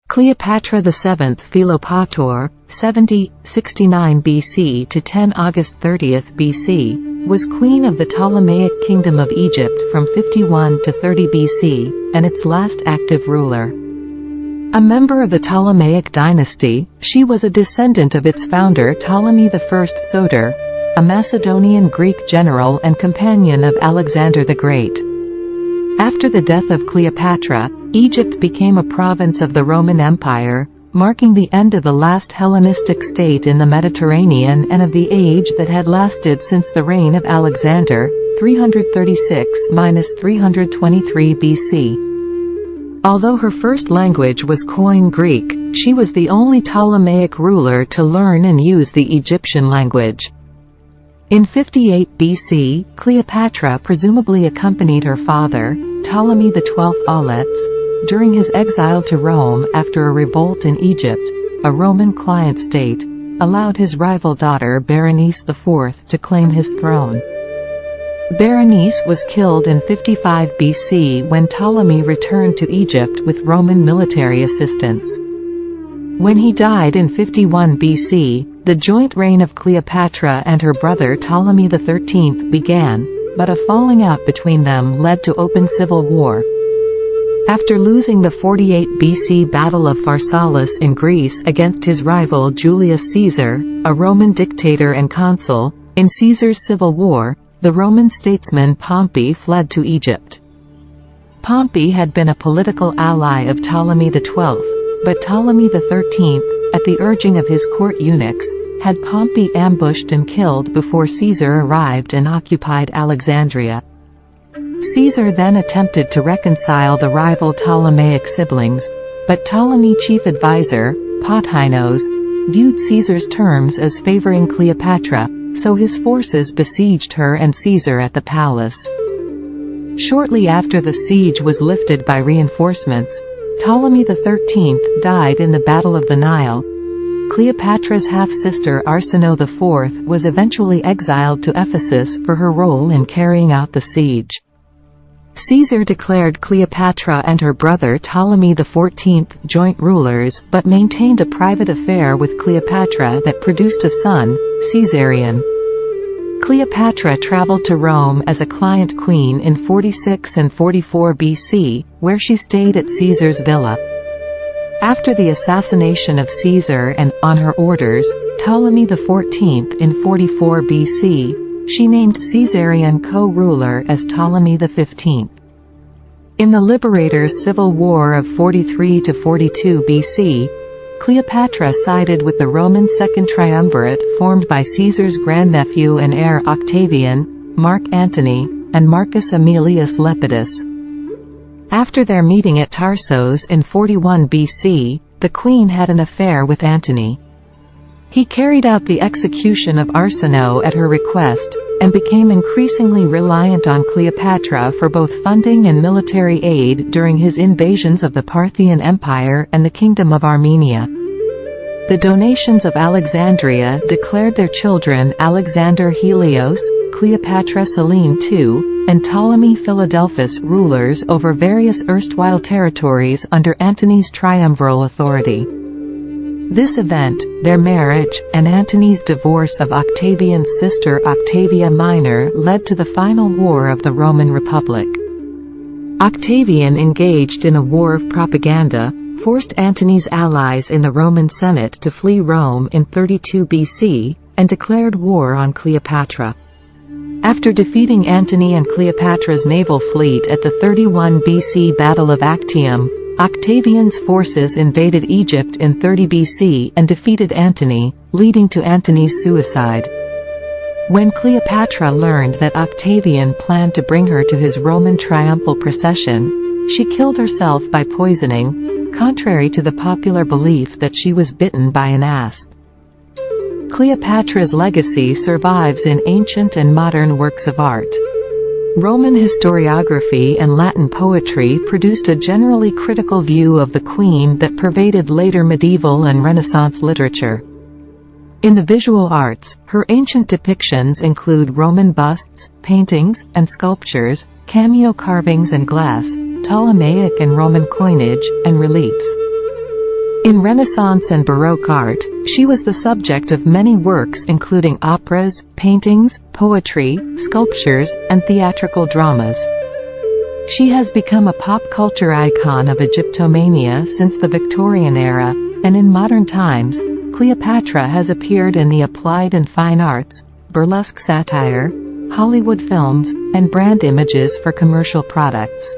Cleopatra VII Philopator, 70–69 BC to 10 August 30 BC, was queen of the Ptolemaic Kingdom of Egypt from 51 to 30 BC, and its last active ruler. A member of the Ptolemaic dynasty, she was a descendant of its founder Ptolemy I Soter, a Macedonian Greek general and companion of Alexander the Great. After the death of Cleopatra, Egypt became a province of the Roman Empire, marking the end of the last Hellenistic state in the Mediterranean and of the age that had lasted since the reign of Alexander, 336–323 BC. Although her first language was Koine Greek, she was the only Ptolemaic ruler to learn and use the Egyptian language. In 58 BC, Cleopatra presumably accompanied her father, Ptolemy XII Auletes, during his exile to Rome after a revolt in Egypt, a Roman client state, allowed his rival daughter Berenice IV to claim his throne. Berenice was killed in 55 BC when Ptolemy returned to Egypt with Roman military assistance. When he died in 51 BC, the joint reign of Cleopatra and her brother Ptolemy XIII began, but a falling out between them led to open civil war. After losing the 48 BC Battle of Pharsalus in Greece against his rival Julius Caesar, a Roman dictator and consul, in Caesar's civil war, the Roman statesman Pompey fled to Egypt. Pompey had been a political ally of Ptolemy XII, but Ptolemy XIII, at the urging of his court eunuchs, had Pompey ambushed and killed before Caesar arrived and occupied Alexandria. Caesar then attempted to reconcile the rival Ptolemaic siblings, but Ptolemy chief advisor, Potheinos, viewed Caesar's terms as favoring Cleopatra, so his forces besieged her and Caesar at the palace. Shortly after the siege was lifted by reinforcements, Ptolemy XIII died in the Battle of the Nile. Cleopatra's half-sister Arsinoe IV was eventually exiled to Ephesus for her role in carrying out the siege. Caesar declared Cleopatra and her brother Ptolemy XIV joint rulers but maintained a private affair with Cleopatra that produced a son, Caesarion. Cleopatra traveled to Rome as a client queen in 46 and 44 BC, where she stayed at Caesar's villa. After the assassination of Caesar and, on her orders, Ptolemy XIV in 44 BC, she named Caesarion co-ruler as Ptolemy XV. In the Liberator's Civil War of 43 to 42 BC, Cleopatra sided with the Roman Second Triumvirate formed by Caesar's grandnephew and heir Octavian, Mark Antony, and Marcus Aemilius Lepidus. After their meeting at Tarsus in 41 BC, the queen had an affair with Antony. He carried out the execution of Arsinoe at her request, and became increasingly reliant on Cleopatra for both funding and military aid during his invasions of the Parthian Empire and the Kingdom of Armenia. The donations of Alexandria declared their children Alexander Helios, Cleopatra Selene II, and Ptolemy Philadelphus rulers over various erstwhile territories under Antony's triumviral authority. This event, their marriage, and Antony's divorce of Octavian's sister Octavia Minor led to the final war of the Roman Republic. Octavian engaged in a war of propaganda, forced Antony's allies in the Roman Senate to flee Rome in 32 BC, and declared war on Cleopatra. After defeating Antony and Cleopatra's naval fleet at the 31 BC Battle of Actium, Octavian's forces invaded Egypt in 30 BC and defeated Antony, leading to Antony's suicide. When Cleopatra learned that Octavian planned to bring her to his Roman triumphal procession, she killed herself by poisoning, contrary to the popular belief that she was bitten by an asp. Cleopatra's legacy survives in ancient and modern works of art. Roman historiography and Latin poetry produced a generally critical view of the queen that pervaded later medieval and Renaissance literature. In the visual arts, her ancient depictions include Roman busts, paintings, and sculptures, cameo carvings and glass, Ptolemaic and Roman coinage, and reliefs. In Renaissance and Baroque art, she was the subject of many works including operas, paintings, poetry, sculptures, and theatrical dramas. She has become a pop culture icon of Egyptomania since the Victorian era, and in modern times, Cleopatra has appeared in the applied and fine arts, burlesque satire, Hollywood films, and brand images for commercial products.